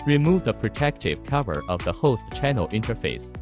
Remove the protective cover of the host channel interface.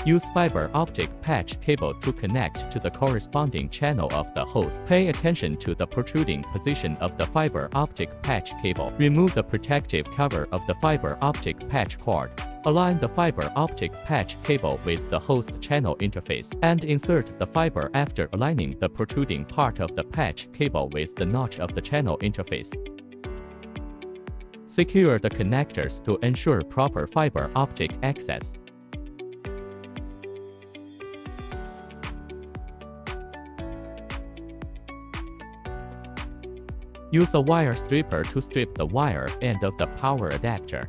Use fiber optic patch cable to connect to the corresponding channel of the host. Pay attention to the protruding position of the fiber optic patch cable. Remove the protective cover of the fiber optic patch cord. Align the fiber optic patch cable with the host channel interface, and insert the fiber after aligning the protruding part of the patch cable with the notch of the channel interface. Secure the connectors to ensure proper fiber optic access. Use a wire stripper to strip the wire end of the power adapter.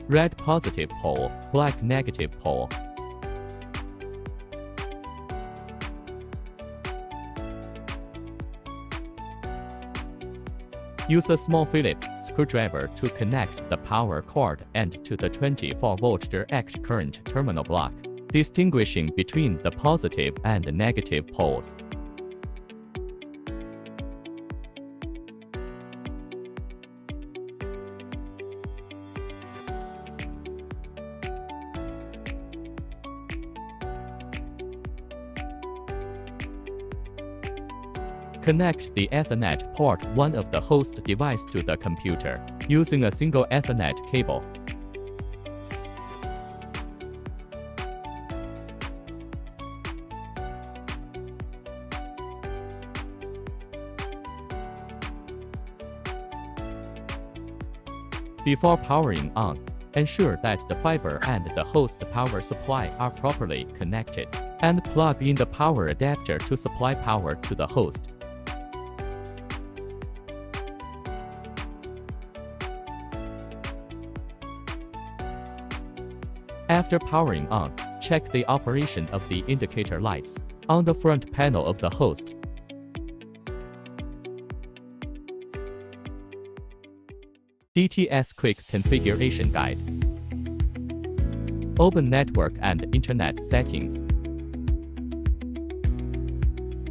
Red positive pole, black negative pole. Use a small Phillips screwdriver to connect the power cord end to the 24-volt direct current terminal block, distinguishing between the positive and negative poles. Connect the Ethernet port 1 of the host device to the computer, using a single Ethernet cable. Before powering on, ensure that the fiber and the host power supply are properly connected, and plug in the power adapter to supply power to the host. After powering on, check the operation of the indicator lights on the front panel of the host. DTS Quick Configuration Guide. Open Network and Internet Settings.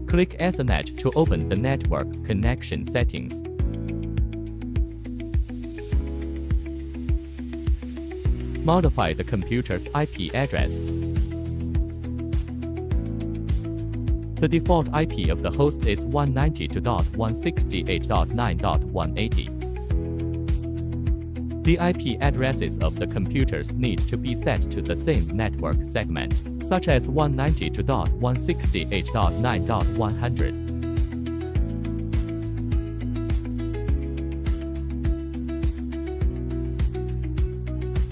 Click Ethernet to open the network connection settings. Modify the computer's IP address. The default IP of the host is 192.168.9.180. The IP addresses of the computers need to be set to the same network segment, such as 192.168.9.100.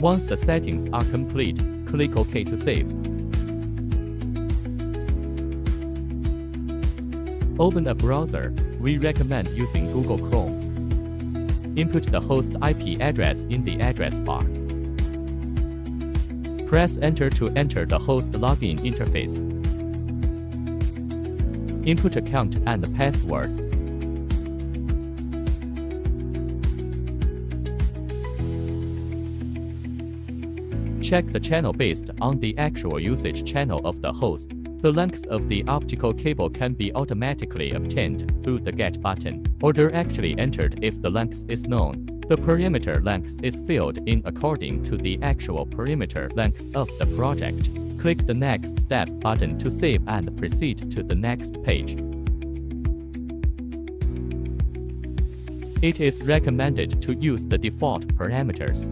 Once the settings are complete, click OK to save. Open a browser. We recommend using Google Chrome. Input the host IP address in the address bar. Press Enter to enter the host login interface. Input account and password. Check the channel based on the actual usage channel of the host. The length of the optical cable can be automatically obtained through the Get button, or directly entered if the length is known. The perimeter length is filled in according to the actual perimeter length of the project. Click the Next Step button to save and proceed to the next page. It is recommended to use the default parameters.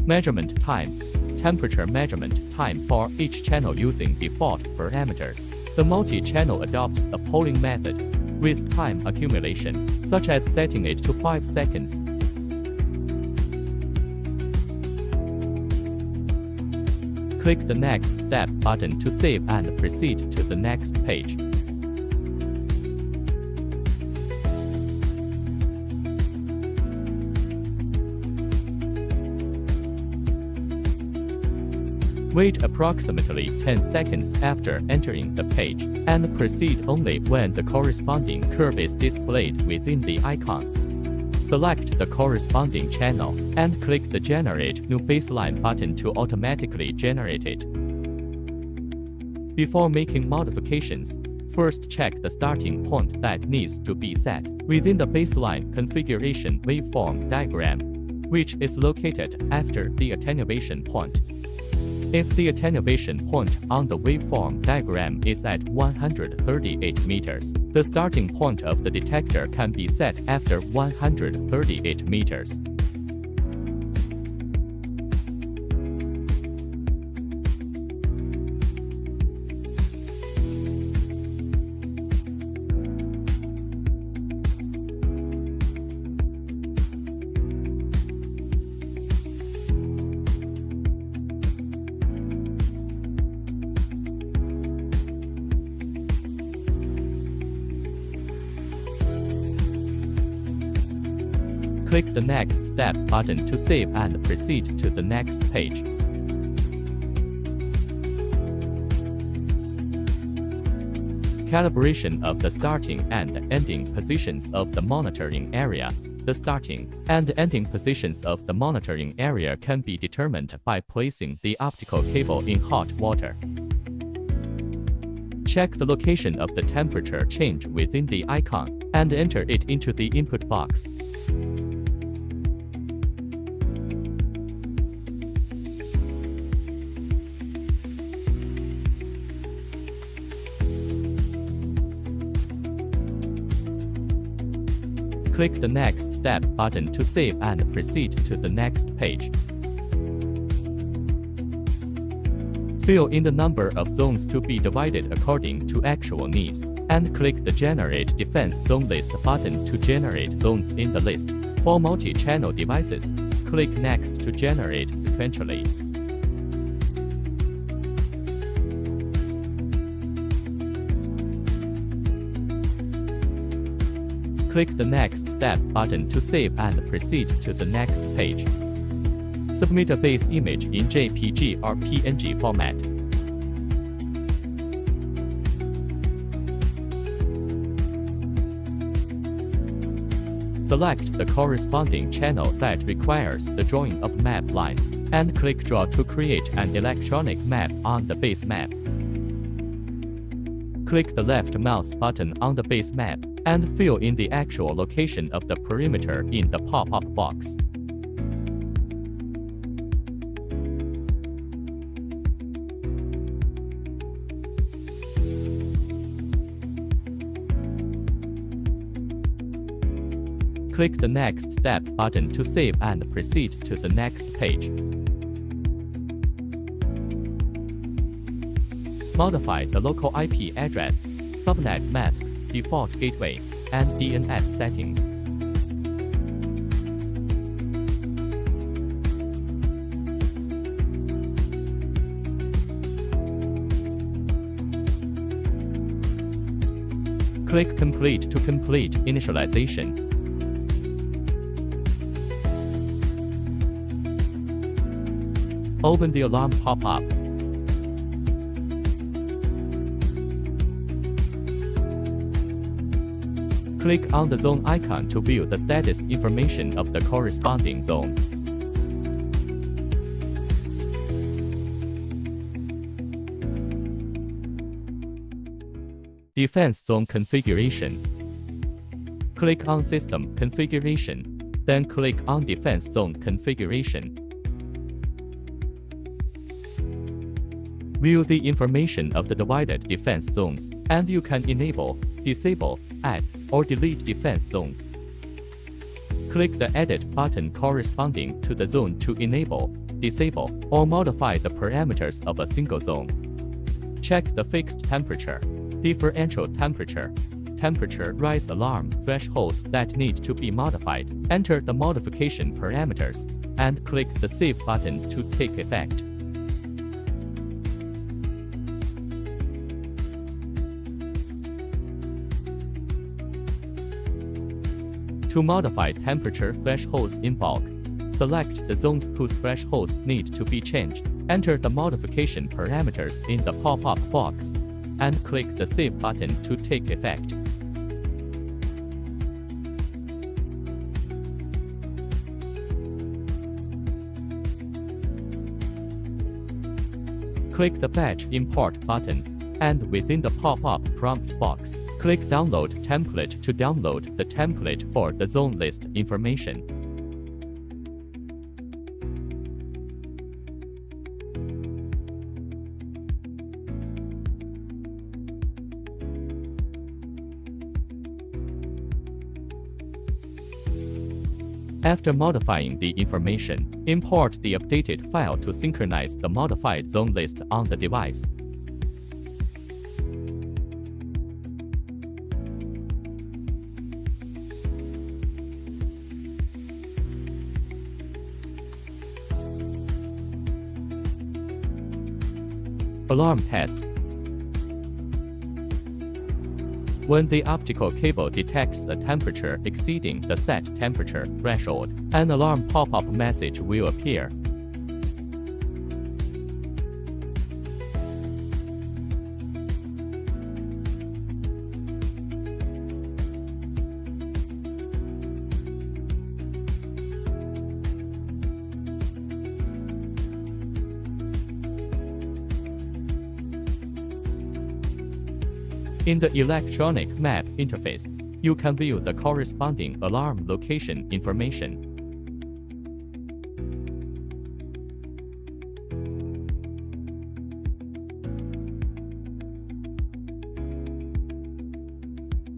Measurement time. Temperature measurement time for each channel using default parameters. The multi-channel adopts a polling method with time accumulation, such as setting it to 5 seconds. Click the Next Step button to save and proceed to the next page. Wait approximately 10 seconds after entering the page, and proceed only when the corresponding curve is displayed within the icon. Select the corresponding channel, and click the Generate New Baseline button to automatically generate it. Before making modifications, first check the starting point that needs to be set within the baseline configuration waveform diagram, which is located after the attenuation point. If the attenuation point on the waveform diagram is at 138 meters, the starting point of the detector can be set after 138 meters. Click the Next Step button to save and proceed to the next page. Calibration of the starting and ending positions of the monitoring area. The starting and ending positions of the monitoring area can be determined by placing the optical cable in hot water. Check the location of the temperature change within the icon, and enter it into the input box. Click the Next Step button to save and proceed to the next page. Fill in the number of zones to be divided according to actual needs, and click the Generate Defense Zone List button to generate zones in the list. For multi-channel devices, click Next to generate sequentially. Click the Next Step button to save and proceed to the next page. Submit a base image in JPG or PNG format. Select the corresponding channel that requires the drawing of map lines, and click Draw to create an electronic map on the base map. Click the left mouse button on the base map, and fill in the actual location of the perimeter in the pop-up box. Click the Next Step button to save and proceed to the next page. Modify the local IP address, subnet mask, default gateway, and DNS settings. Click Complete to complete initialization. Open the alarm pop-up. Click on the zone icon to view the status information of the corresponding zone. Defense Zone Configuration. Click on System Configuration, then click on Defense Zone Configuration. View the information of the divided defense zones, and you can enable, disable, add, or delete defense zones. Click the Edit button corresponding to the zone to enable, disable, or modify the parameters of a single zone. Check the fixed temperature, differential temperature, temperature rise alarm thresholds that need to be modified. Enter the modification parameters, and click the Save button to take effect. To modify temperature thresholds in bulk, select the zones whose thresholds need to be changed. Enter the modification parameters in the pop-up box and click the Save button to take effect. Click the Batch Import button, and within the pop-up prompt box, click Download Template to download the template for the zone list information. After modifying the information, import the updated file to synchronize the modified zone list on the device. Alarm test. When the optical cable detects a temperature exceeding the set temperature threshold, an alarm pop-up message will appear. In the electronic map interface, you can view the corresponding alarm location information.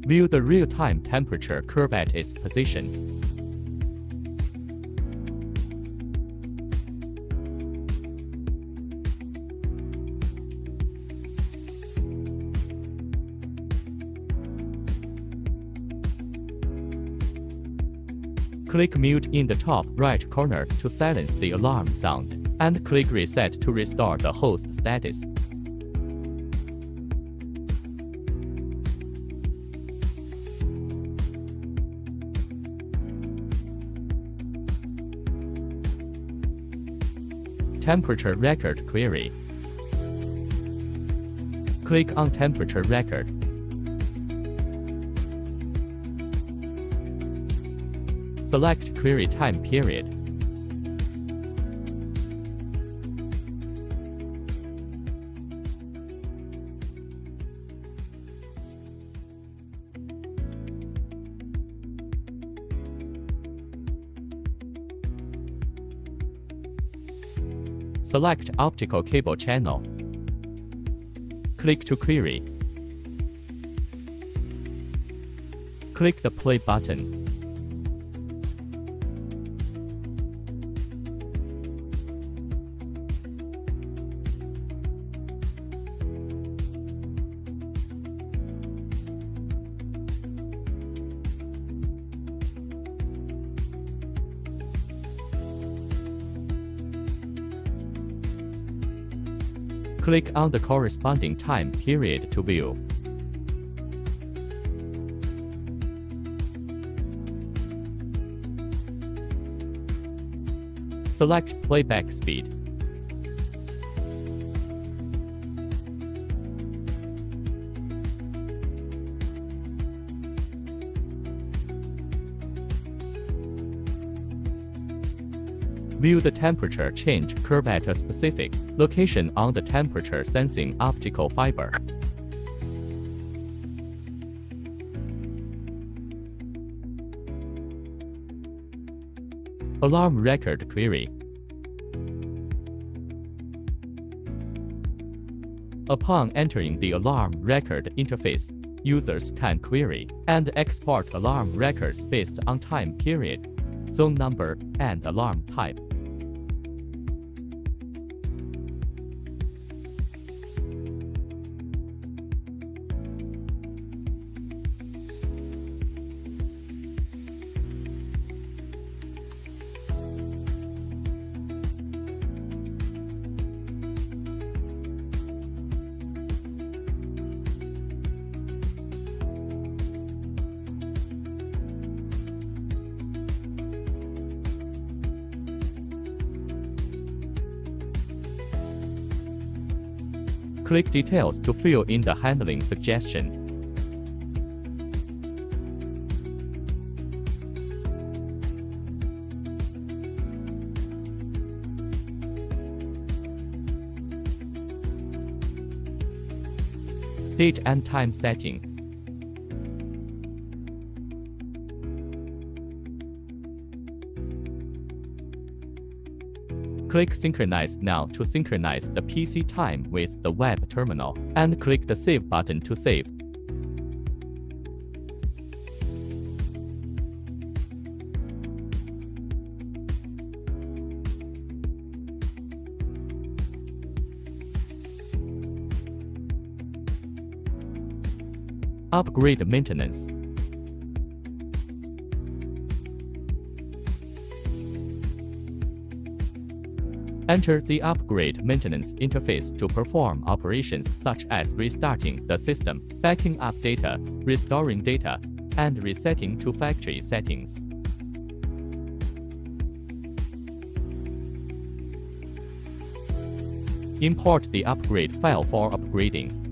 View the real-time temperature curve at its position. Click Mute in the top right corner to silence the alarm sound, and click Reset to restore the host status. Temperature Record Query. Click on Temperature Record. Select Query Time Period. Select Optical Cable Channel. Click to query. Click the Play button. Click on the corresponding time period to view. Select Playback Speed. View the temperature change curve at a specific location on the temperature sensing optical fiber. Alarm Record Query. Upon entering the alarm record interface, users can query and export alarm records based on time period, zone number, and alarm type. Click Details to fill in the handling suggestion. Date and time setting. Click Synchronize Now to synchronize the PC time with the web terminal, and click the Save button to save. Upgrade maintenance. Enter the upgrade maintenance interface to perform operations such as restarting the system, backing up data, restoring data, and resetting to factory settings. Import the upgrade file for upgrading.